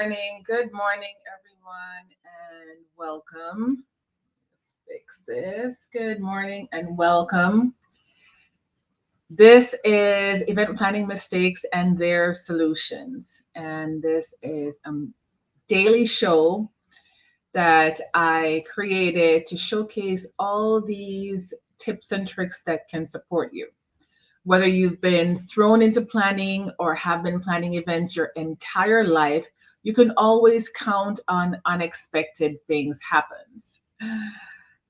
Good morning, everyone, and welcome. Let's fix this. Good morning and welcome. This is Event Planning Mistakes and Their Solutions. And this is a daily show that I created to showcase all these tips and tricks that can support you. Whether you've been thrown into planning or have been planning events your entire life, you can always count on unexpected things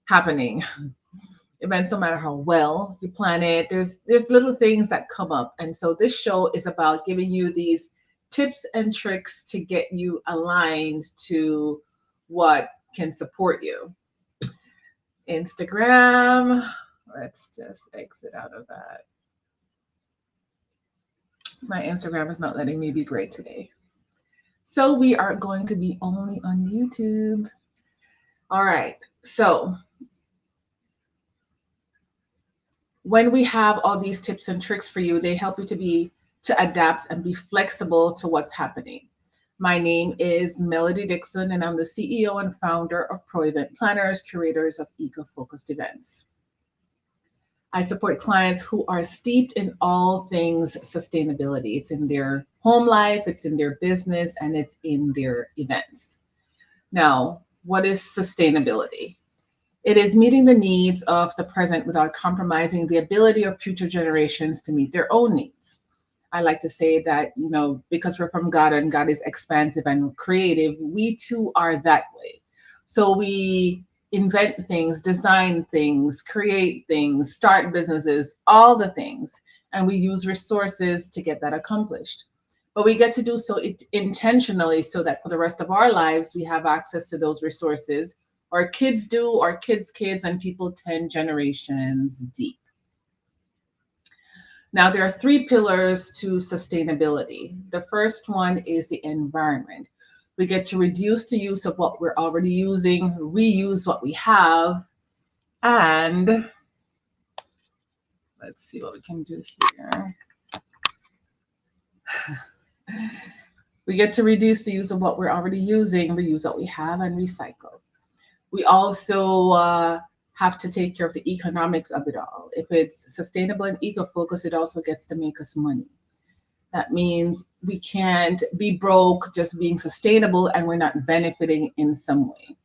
happening. Events, no matter how well you plan it, there's little things that come up. And so this show is about giving you these tips and tricks to get you aligned to what can support you. Instagram, let's just exit out of that. My Instagram is not letting me be great today. So we are going to be only on YouTube. All right. So when we have all these tips and tricks for you, they help you to adapt and be flexible to what's happening. My name is Melody Dixon, and I'm the CEO and founder of Pro Event Planners, curators of eco-focused events. I support clients who are steeped in all things sustainability. It's in their home life, it's in their business, and it's in their events. Now, what is sustainability? It is meeting the needs of the present without compromising the ability of future generations to meet their own needs. I like to say that, because we're from God and God is expansive and creative, we too are that way. So we invent things, design things, create things, start businesses, all the things, and we use resources to get that accomplished. But we get to do so intentionally so that for the rest of our lives, we have access to those resources. Our kids do, our kids' kids, and people 10 generations deep. Now, there are three pillars to sustainability. The first one is the environment. We get to reduce the use of what we're already using, reuse what we have, and let's see what we can do here. We get to reduce the use of what we're already using, reuse what we have, and recycle. We also have to take care of the economics of it all. If it's sustainable and eco-focused, it also gets to make us money. That means we can't be broke just being sustainable and we're not benefiting in some way.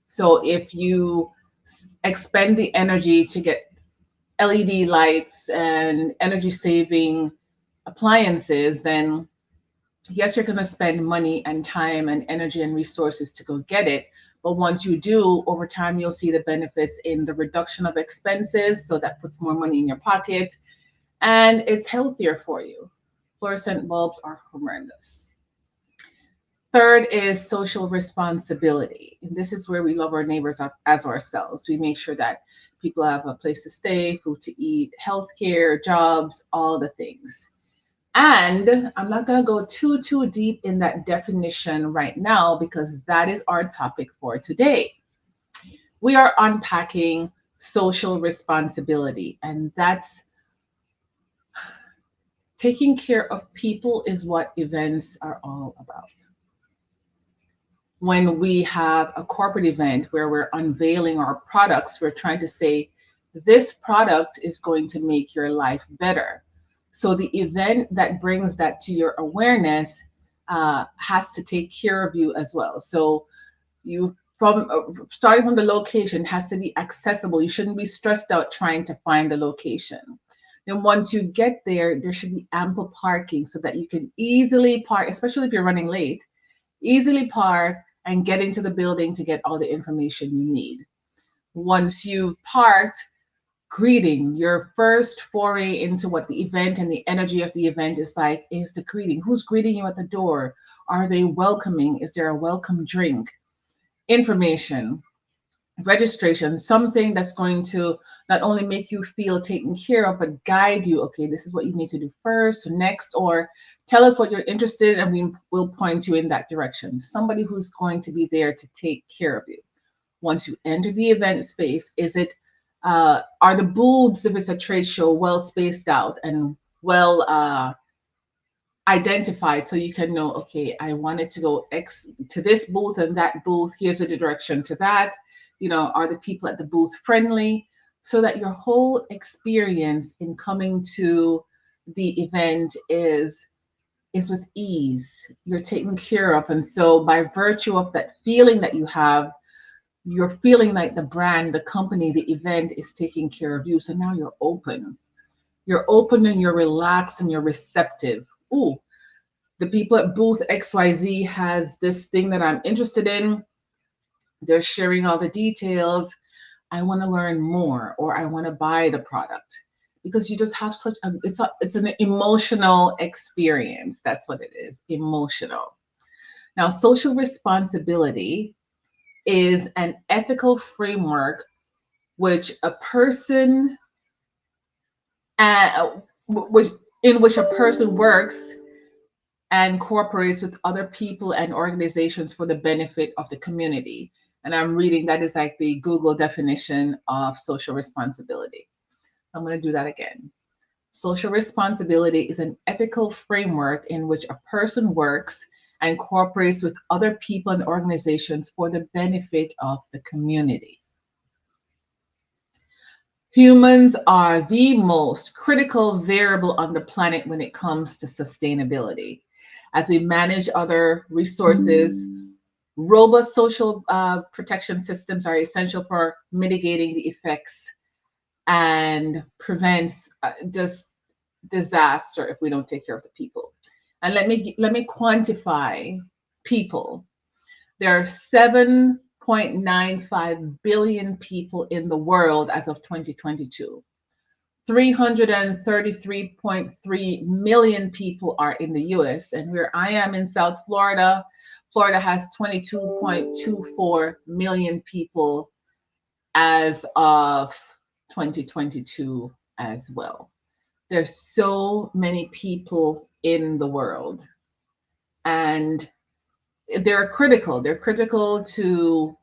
So if you expend the energy to get LED lights and energy saving appliances, then yes, you're going to spend money and time and energy and resources to go get it. But once you do, over time, you'll see the benefits in the reduction of expenses. So that puts more money in your pocket and it's healthier for you. Fluorescent bulbs are horrendous. Third is social responsibility. And this is where we love our neighbors as ourselves. We make sure that people have a place to stay, food to eat, healthcare, jobs, all the things. And I'm not going to go too deep in that definition right now because that is our topic for today. We are unpacking social responsibility, and that's taking care of people is what events are all about. When we have a corporate event where we're unveiling our products, we're trying to say, this product is going to make your life better. So the event that brings that to your awareness has to take care of you as well. So you starting from the location has to be accessible. You shouldn't be stressed out trying to find the location. Then once you get there, there should be ample parking so that you can easily park, especially if you're running late, easily park and get into the building to get all the information you need. Once you've parked, greeting, your first foray into what the event and the energy of the event is like, is the greeting. Who's greeting you at the door? Are they welcoming? Is there a welcome drink? Information, registration, something that's going to not only make you feel taken care of, but guide you. Okay, this is what you need to do first, next, or tell us what you're interested in and we will point you in that direction. Somebody who's going to be there to take care of you. Once you enter the event space, are the booths, if it's a trade show, well spaced out and well identified so you can know, okay, I wanted to go X to this booth and that booth. Here's the direction to that. Are the people at the booth friendly? So that your whole experience in coming to the event is with ease. You're taken care of. And so by virtue of that feeling that you have, you're feeling like the brand, the company, the event is taking care of you. So now you're open. You're open and you're relaxed and you're receptive. Ooh, the people at booth XYZ has this thing that I'm interested in. They're sharing all the details. I want to learn more, or I want to buy the product, because you just have such it's an emotional experience. That's what it is, emotional. Now, social responsibility is an ethical framework which a person which in which a person works and cooperates with other people and organizations for the benefit of the community. And I'm reading that is like the Google definition of social responsibility. I'm going to do that again. Social responsibility is an ethical framework in which a person works and cooperates with other people and organizations for the benefit of the community. Humans are the most critical variable on the planet when it comes to sustainability. As we manage other resources, robust social protection systems are essential for mitigating the effects and prevents just disaster if we don't take care of the people. And let me quantify people. There are 7.95 billion people in the world as of 2022. 333.3 million people are in the US, and where I am in South Florida, Florida has 22.24 million people as of 2022 as well. There's so many people in the world, and they're critical. They're critical to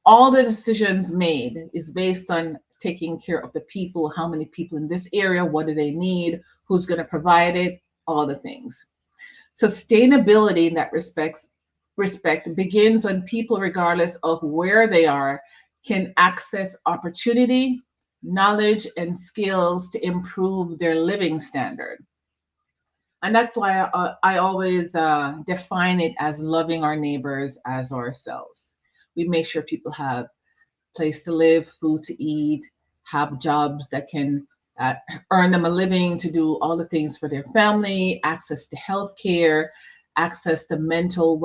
all the decisions made is based on taking care of the people. How many people in this area? What do they need? Who's going to provide it? All the things. Sustainability in that respect begins when people, regardless of where they are, can access opportunity, knowledge, and skills to improve their living standard. And that's why I always define it as loving our neighbors as ourselves. We make sure people have place to live, food to eat, have jobs that can earn them a living to do all the things for their family, access to health care, access to mental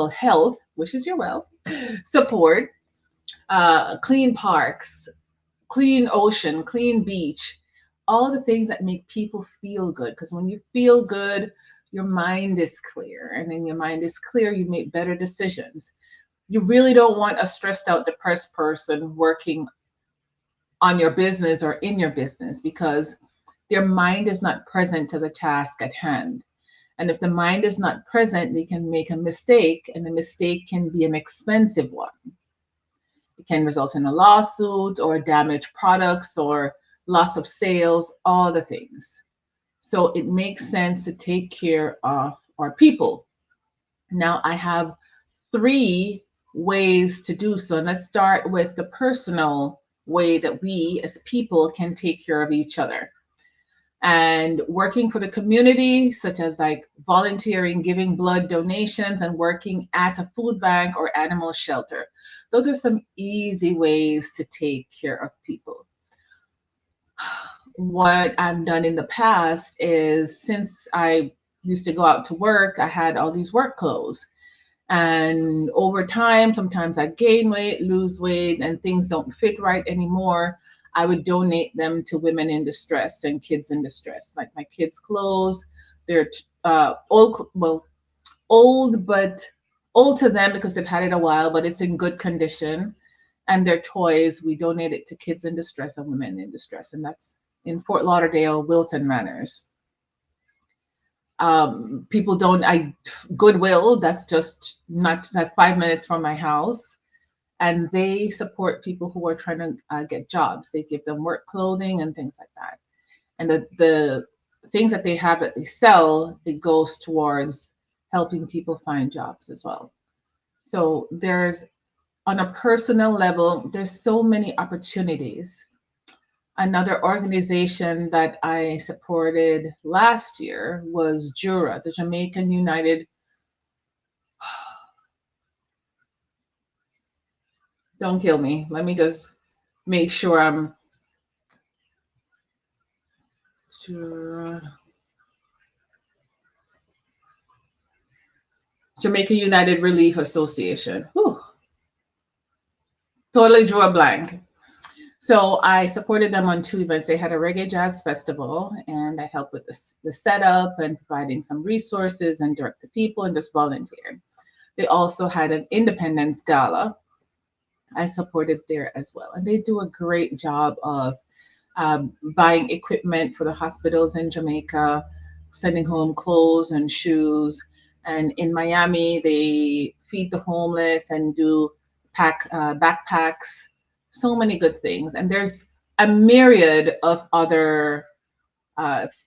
health, which is your wealth, support, clean parks, clean ocean, clean beach, all the things that make people feel good. Because when you feel good, your mind is clear. And then your mind is clear, you make better decisions. You really don't want a stressed out, depressed person working on your business or in your business, because their mind is not present to the task at hand. And if the mind is not present, they can make a mistake, and the mistake can be an expensive one. It can result in a lawsuit or damaged products or loss of sales, all the things. So it makes sense to take care of our people. Now I have 3 ways to do so. And let's start with the personal way that we as people can take care of each other. And working for the community, such as like volunteering, giving blood donations, and working at a food bank or animal shelter. Those are some easy ways to take care of people. What I've done in the past is, since I used to go out to work, I had all these work clothes. And over time, sometimes I gain weight, lose weight, and things don't fit right anymore. I would donate them to women in distress and kids in distress. Like my kids' clothes, they're old, but old to them because they've had it a while, but it's in good condition. And their toys, we donate it to kids in distress and women in distress. And that's in Fort Lauderdale, Wilton Manors. People don't, Goodwill, that's just not that 5 minutes from my house. And they support people who are trying to get jobs. They give them work clothing and things like that. And the things that they have that they sell, it goes towards helping people find jobs as well. So there's, on a personal level, there's so many opportunities. Another organization that I supported last year was JURA, the Jamaican United. Don't kill me. Let me just make sure I'm JURA. Jamaica United Relief Association. Whew. Totally drew a blank. So I supported them on 2 events. They had a reggae jazz festival, and I helped with the setup and providing some resources and direct the people and just volunteered. They also had an Independence Gala. I supported there as well. And they do a great job of buying equipment for the hospitals in Jamaica, sending home clothes and shoes. And in Miami, they feed the homeless and do backpacks, so many good things. And there's a myriad of other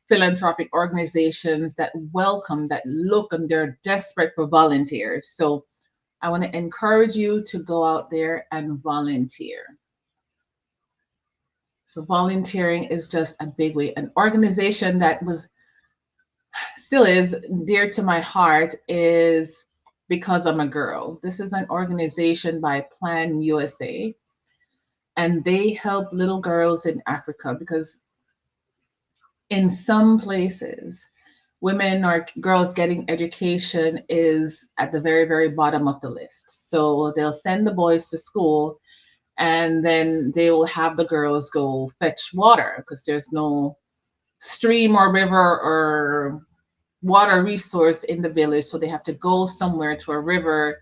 philanthropic organizations that welcome, that look, and they're desperate for volunteers. So I want to encourage you to go out there and volunteer. So volunteering is just a big way. An organization that still is dear to my heart is Because I'm a Girl. This is an organization by Plan USA, and they help little girls in Africa because in some places, women or girls getting education is at the very, very bottom of the list. So they'll send the boys to school, and then they will have the girls go fetch water because there's no stream or river or water resource in the village. So they have to go somewhere to a river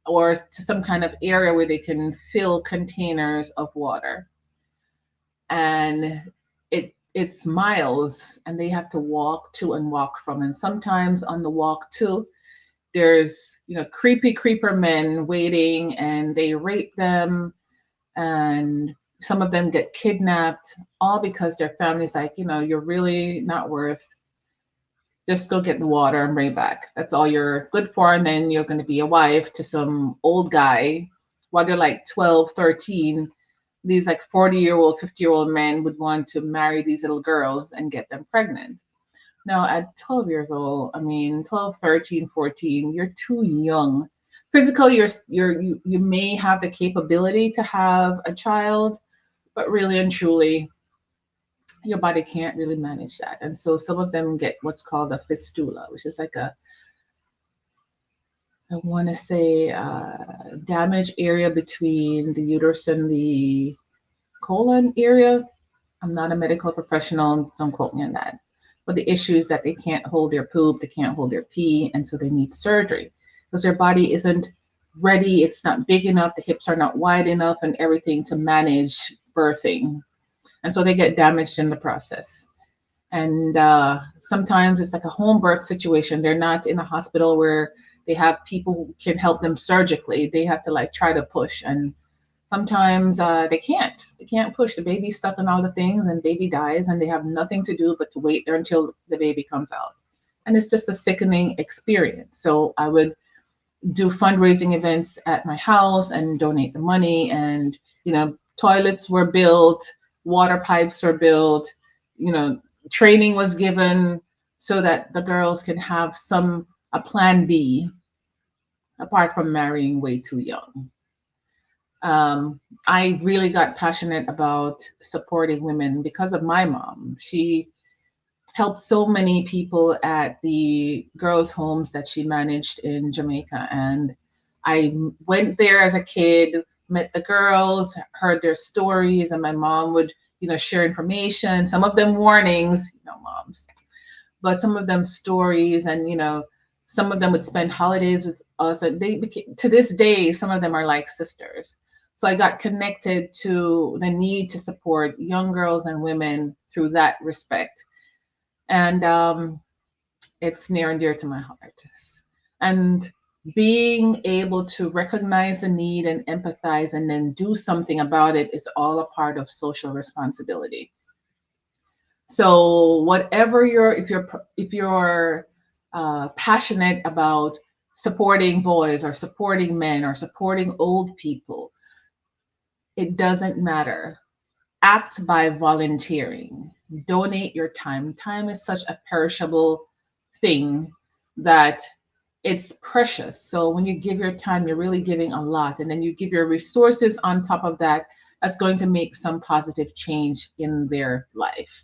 or to some kind of area where they can fill containers of water. And it's miles, and they have to walk to and walk from. And sometimes on the walk to, there's creepy creeper men waiting, and they rape them, and some of them get kidnapped, all because their family's like, you're really not worth, just go get the water and bring it back. That's all you're good for. And then you're going to be a wife to some old guy while they're like 12, 13. These like 40-year-old, 50-year-old men would want to marry these little girls and get them pregnant. Now, at 12 years old, 12, 13, 14, you're too young. Physically, you may have the capability to have a child, but really and truly, your body can't really manage that. And so some of them get what's called a fistula, which is like I want to say, damaged area between the uterus and the colon area. I'm not a medical professional, don't quote me on that. But the issue is that they can't hold their poop, they can't hold their pee, and so they need surgery because their body isn't ready, it's not big enough, the hips are not wide enough, and everything to manage birthing. And so they get damaged in the process. And sometimes it's like a home birth situation. They're not in a hospital where they have people who can help them surgically. They have to like try to push, and sometimes they can't push. The baby's stuck in all the things, and baby dies, and they have nothing to do but to wait there until the baby comes out. And it's just a sickening experience. So I would do fundraising events at my house and donate the money, and toilets were built, water pipes were built, training was given so that the girls can have a plan B apart from marrying way too young. I really got passionate about supporting women because of my mom. She helped so many people at the girls' homes that she managed in Jamaica. And I went there as a kid, met the girls, heard their stories, and my mom would, share information, some of them warnings, moms, but some of them stories. And, some of them would spend holidays with us. And to this day, some of them are like sisters. So I got connected to the need to support young girls and women through that respect. And it's near and dear to my heart. And being able to recognize the need and empathize and then do something about it is all a part of social responsibility. So whatever if you're passionate about supporting boys or supporting men or supporting old people, it doesn't matter. Act by volunteering. Donate your time. Time is such a perishable thing that it's precious. So when you give your time, you're really giving a lot. And then you give your resources on top of that, that's going to make some positive change in their life.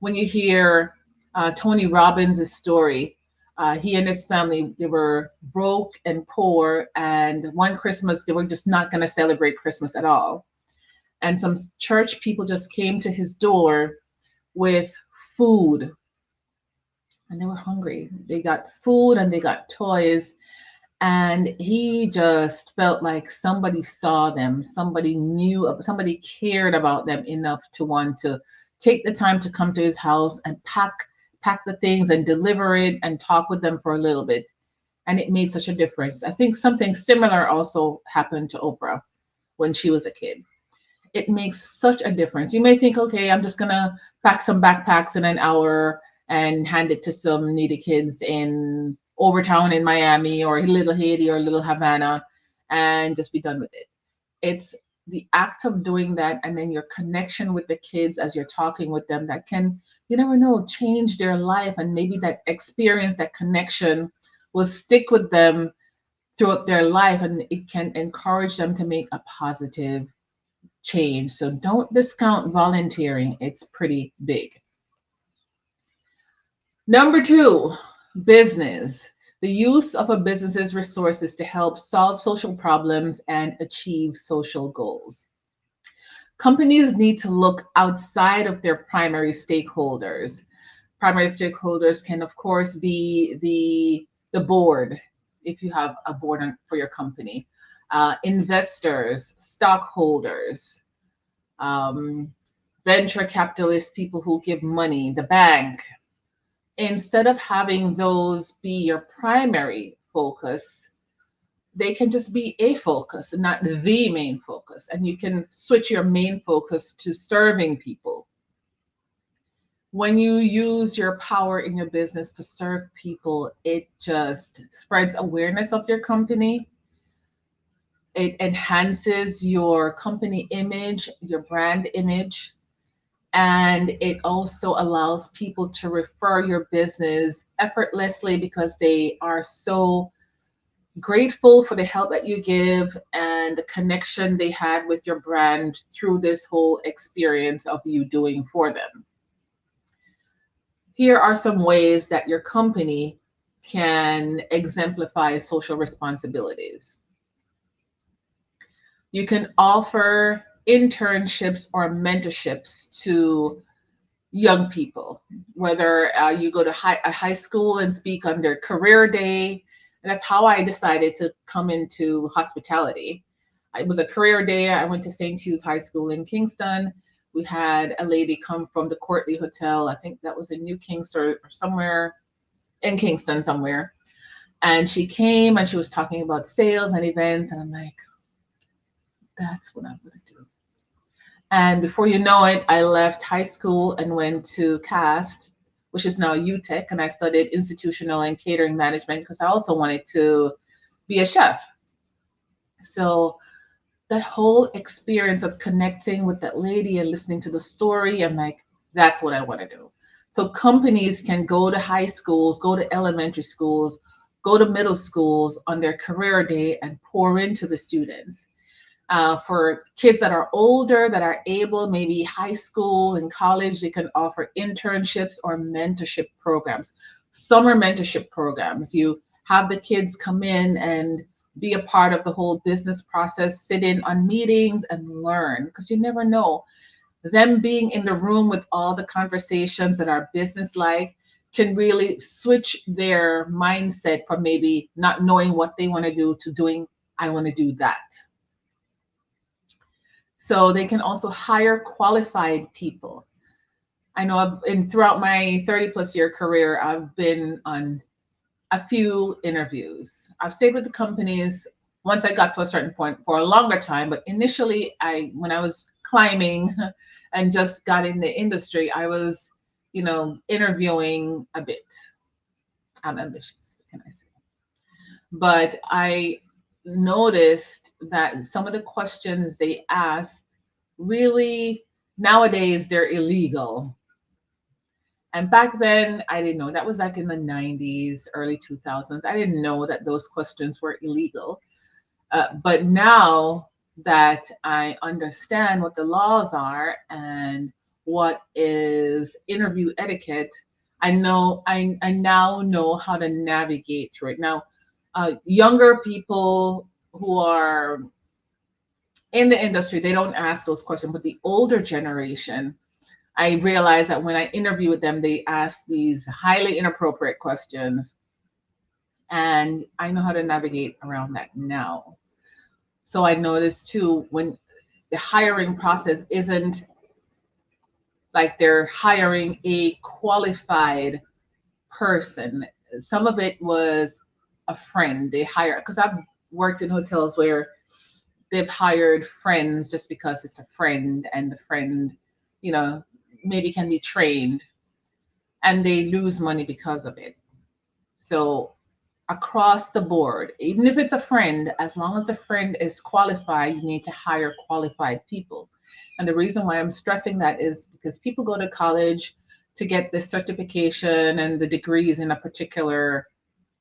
When you hear Tony Robbins' story, he and his family, they were broke and poor. And one Christmas, they were just not going to celebrate Christmas at all. And some church people just came to his door with food, and they were hungry. They got food and they got toys, and he just felt like somebody saw them, somebody knew, somebody cared about them enough to want to take the time to come to his house and pack the things and deliver it and talk with them for a little bit. And it made such a difference. I think something similar also happened to Oprah when she was a kid. It makes such a difference. You may think, okay, I'm just gonna pack some backpacks in an hour and hand it to some needy kids in Overtown in Miami or Little Haiti or Little Havana and just be done with it. It's the act of doing that and then your connection with the kids as you're talking with them that can, you never know, change their life. And maybe that experience, that connection will stick with them throughout their life and it can encourage them to make a positive change. So don't discount volunteering, it's pretty big. Number two, business. The use of a business's resources to help solve social problems and achieve social goals. Companies need to look outside of their primary stakeholders. Primary stakeholders can, of course, be the board, if you have a board for your company, investors, stockholders, um, venture capitalists, people who give money, the bank. Instead of having those be your primary focus, they can just be a focus and not the main focus. And you can switch your main focus to serving people. When you use your power in your business to serve people, it just spreads awareness of your company. It enhances your company image, your brand image, and it also allows people to refer your business effortlessly because they are so grateful for the help that you give and the connection they had with your brand through this whole experience of you doing for them. Here are some ways that your company can exemplify social responsibilities. You can offer internships or mentorships to young people, whether you go to a high school and speak on their career day. And that's how I decided to come into hospitality. It was a career day. I went to St. Hugh's High School in Kingston. We had a lady come from the Courtly Hotel. I think that was in New Kingston or somewhere in Kingston somewhere. And she came and she was talking about sales and events. And I'm like, that's what I'm going to do. And before you know it, I left high school and went to CAST, which is now UTech, and I studied institutional and catering management because I also wanted to be a chef. So that whole experience of connecting with that lady and listening to the story, I'm like, that's what I want to do. So companies can go to high schools, go to elementary schools, go to middle schools on their career day and pour into the students. For kids that are older, that are able, maybe high school and college, they can offer internships or mentorship programs, summer mentorship programs. You have the kids come in and be a part of the whole business process, sit in on meetings and learn, because you never know. Them being in the room with all the conversations that are business-like can really switch their mindset from maybe not knowing what they want to do to doing, I want to do that. So they can also hire qualified people. I know throughout my 30 plus year career, I've been on a few interviews. I've stayed with the companies once I got to a certain point for a longer time, but initially when I was climbing and just got in the industry, I was interviewing a bit. I'm ambitious, what can I say? But I noticed that some of the questions they asked really nowadays they're illegal. And back then, I didn't know. That was like in the 90s, early 2000s. I didn't know that those questions were illegal. But now that I understand what the laws are and what is interview etiquette, I now know how to navigate through it. Now, younger people who are in the industry, they don't ask those questions, but the older generation, I realize that when I interview with them, they ask these highly inappropriate questions, and I know how to navigate around that now. So I noticed too when the hiring process isn't like they're hiring a qualified person. Some of it was a friend they hire, because I've worked in hotels where they've hired friends just because it's a friend, and the friend, you know, maybe can be trained, and they lose money because of it. So across the board, even if it's a friend, as long as the friend is qualified, you need to hire qualified people. And the reason why I'm stressing that is because people go to college to get the certification and the degrees in a particular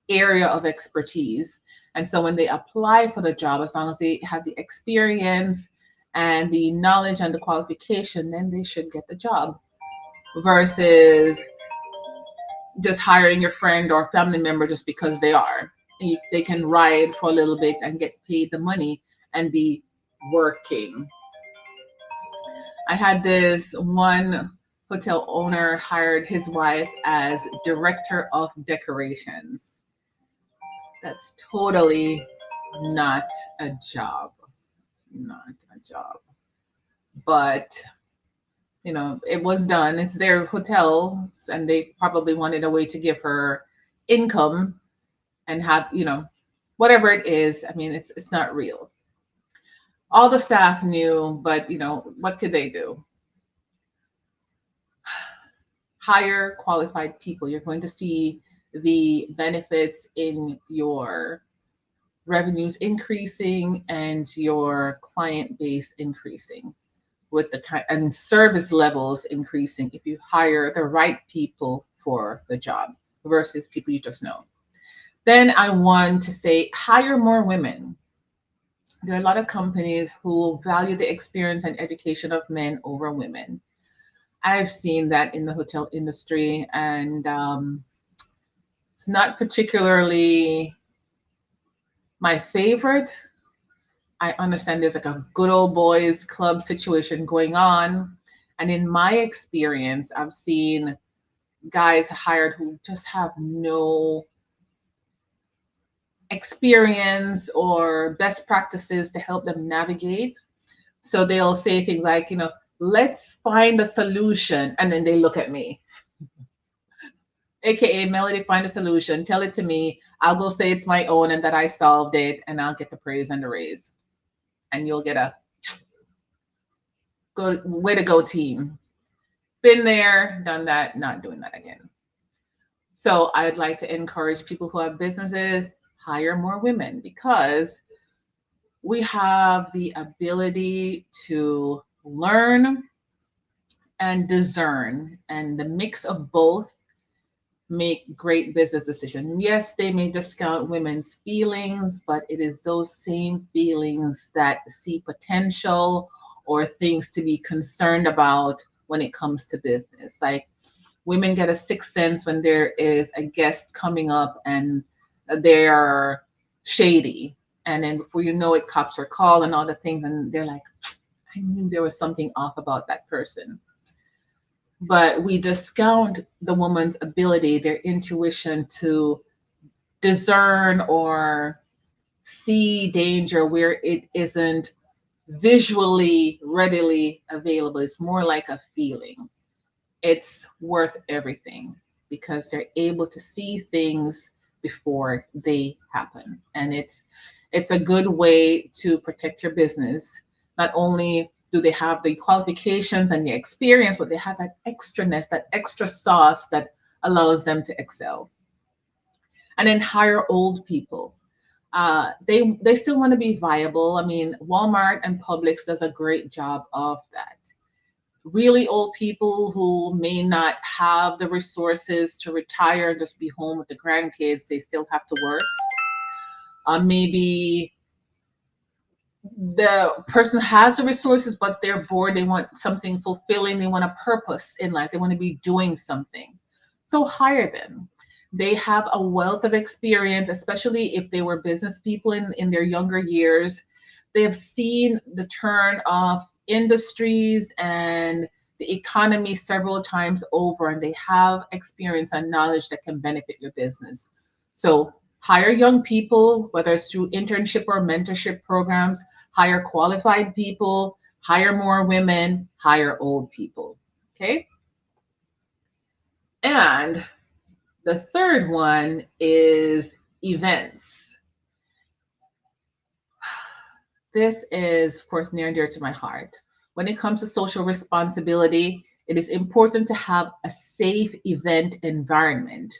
area of expertise. And so when they apply for the job, as long as they have the experience and the knowledge and the qualification, then they should get the job versus just hiring your friend or family member just because they are. They can ride for a little bit and get paid the money and be working. I had this one hotel owner hired his wife as director of decorations. That's totally not a job. It's not a job. But it was done. It's their hotel, and they probably wanted a way to give her income and have, whatever it is. I mean, it's not real. All the staff knew, but what could they do? Hire qualified people. You're going to see the benefits in your revenues increasing and your client base increasing, with and service levels increasing if you hire the right people for the job versus people you just know. Then I want to say hire more women. There are a lot of companies who value the experience and education of men over women. I've seen that in the hotel industry, and it's not particularly my favorite. I understand there's like a good old boys club situation going on. And in my experience, I've seen guys hired who just have no experience or best practices to help them navigate. So they'll say things like, let's find a solution. And then they look at me, AKA Melody, find a solution. Tell it to me. I'll go say it's my own and that I solved it, and I'll get the praise and the raise. And you'll get a go, way to go, team. Been there, done that, not doing that again. So I'd like to encourage people who have businesses, hire more women, because we have the ability to learn and discern, and the mix of both make great business decisions. Yes, they may discount women's feelings, but it is those same feelings that see potential or things to be concerned about when it comes to business. Like, women get a sixth sense when there is a guest coming up and they're shady. And then before you know it, cops are called and all the things. And they're like, I knew there was something off about that person. But we discount the woman's ability, their intuition to discern or see danger where it isn't visually readily available. It's more like a feeling. It's worth everything because they're able to see things before they happen. And it's a good way to protect your business, not only Do they have the qualifications and the experience, but they have that extraness, that extra sauce that allows them to excel? And then hire old people. They still want to be viable. I mean, Walmart and Publix does a great job of that. Really old people who may not have the resources to retire and just be home with the grandkids, they still have to work. Maybe the person has the resources, but they're bored. They want something fulfilling. They want a purpose in life. They want to be doing something. So hire them. They have a wealth of experience, especially if they were business people in their younger years. They have seen the turn of industries and the economy several times over, and they have experience and knowledge that can benefit your business. So hire young people, whether it's through internship or mentorship programs, hire qualified people, hire more women, hire old people. Okay. And the third one is events. This is, of course, near and dear to my heart. When it comes to social responsibility, it is important to have a safe event environment.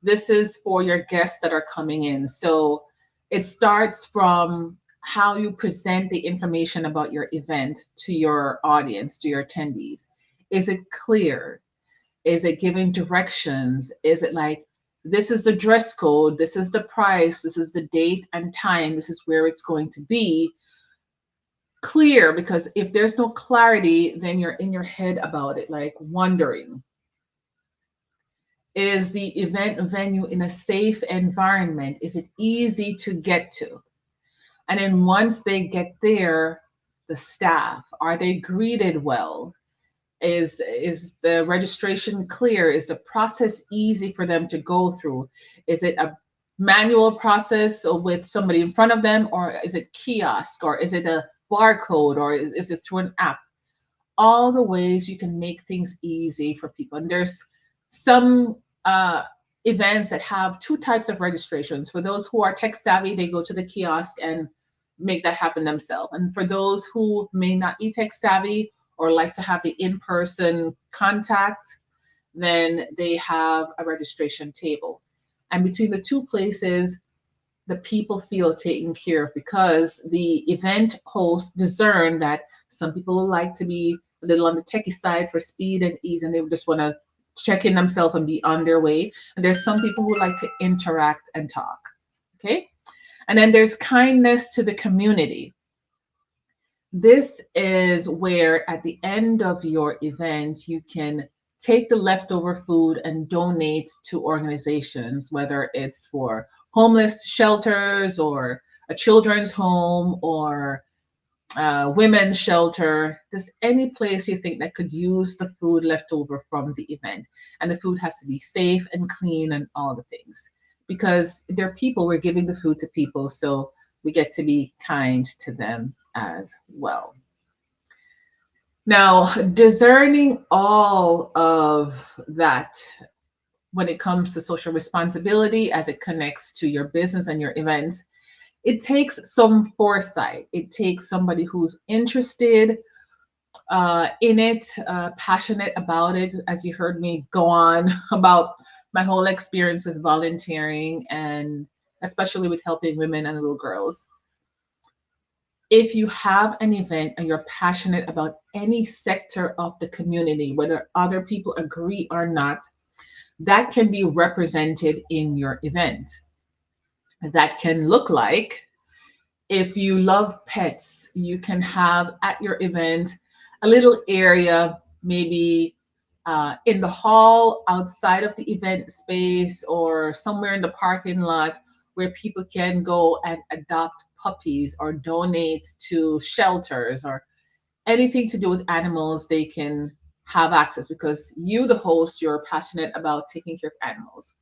This is for your guests that are coming in. So it starts from how you present the information about your event to your audience, to your attendees. Is it clear? Is it giving directions? Is it like, this is the dress code, this is the price, this is the date and time, this is where it's going to be? Clear, because if there's no clarity, then you're in your head about it, like wondering. Is the event venue in a safe environment? Is it easy to get to? And then once they get there, the staff, are they greeted well? Is the registration clear? Is the process easy for them to go through? Is it a manual process or with somebody in front of them, or is it kiosk, or is it a barcode, or is it through an app? All the ways you can make things easy for people. And there's some events that have two types of registrations. For those who are tech savvy, they go to the kiosk and make that happen themselves. And for those who may not be tech savvy or like to have the in-person contact, then they have a registration table. And between the two places, the people feel taken care of, because the event hosts discern that some people like to be a little on the techie side for speed and ease, and they just want to check in themselves and be on their way. And there's some people who like to interact and talk. Okay. And then there's kindness to the community. This is where at the end of your event, you can take the leftover food and donate to organizations, whether it's for homeless shelters or a children's home or women's shelter. Just any place you think that could use the food left over from the event. And the food has to be safe and clean and all the things, because they're people, we're giving the food to people, so we get to be kind to them as well. Now, discerning all of that when it comes to social responsibility as it connects to your business and your events, it takes some foresight. It takes somebody who's interested in it, passionate about it. As you heard me go on about my whole experience with volunteering, and especially with helping women and little girls. If you have an event and you're passionate about any sector of the community, whether other people agree or not, that can be represented in your event. That can look like, if you love pets, you can have at your event a little area, maybe in the hall outside of the event space or somewhere in the parking lot, where people can go and adopt puppies or donate to shelters or anything to do with animals. They can have access because you, the host, you're passionate about taking care of animals.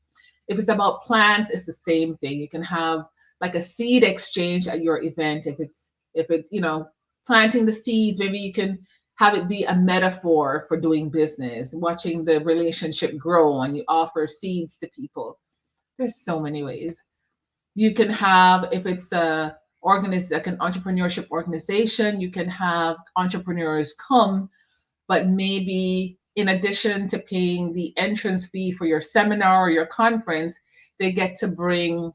If it's about plants, it's the same thing. You can have like a seed exchange at your event. If it's planting the seeds, maybe you can have it be a metaphor for doing business, watching the relationship grow, and you offer seeds to people. There's so many ways. You can have, if it's like an entrepreneurship organization, you can have entrepreneurs come, but maybe in addition to paying the entrance fee for your seminar or your conference, they get to bring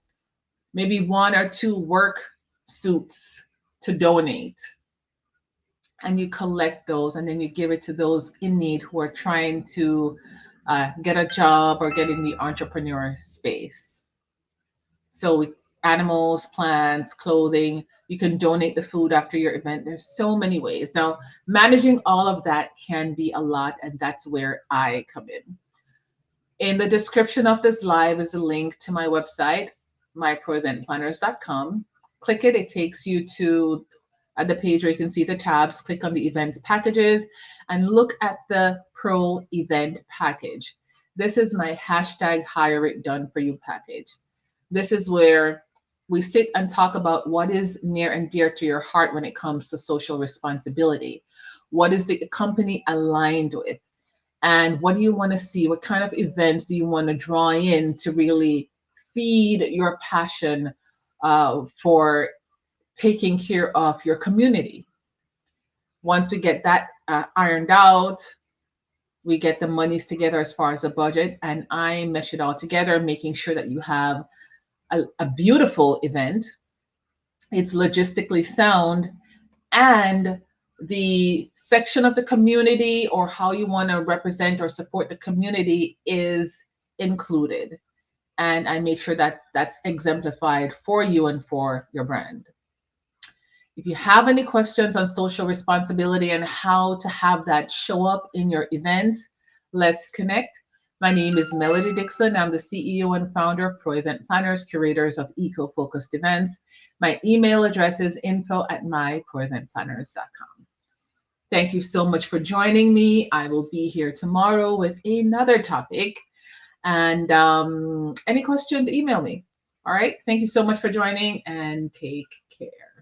maybe 1 or 2 work suits to donate. And you collect those and then you give it to those in need who are trying to get a job or get in the entrepreneur space. So with animals, plants, clothing, you can donate the food after your event. There's so many ways. Now, managing all of that can be a lot, and that's where I come in. In the description of this live is a link to my website, myproeventplanners.com. Click it, it takes you to the page where you can see the tabs. Click on the events packages and look at the Pro Event package. This is my hashtag Hire It Done For You package. This is where we sit and talk about what is near and dear to your heart when it comes to social responsibility. What is the company aligned with? And what do you want to see? What kind of events do you want to draw in to really feed your passion for taking care of your community? Once we get that ironed out, we get the monies together as far as the budget, and I mesh it all together, making sure that you have a beautiful event. It's logistically sound, and the section of the community or how you want to represent or support the community is included. And I make sure that that's exemplified for you and for your brand. If you have any questions on social responsibility and how to have that show up in your events, let's connect. My name is Melody Dixon. I'm the CEO and founder of Pro Event Planners, curators of eco-focused events. My email address is info@myproeventplanners.com. Thank you so much for joining me. I will be here tomorrow with another topic. And any questions, email me. All right. Thank you so much for joining, and take care.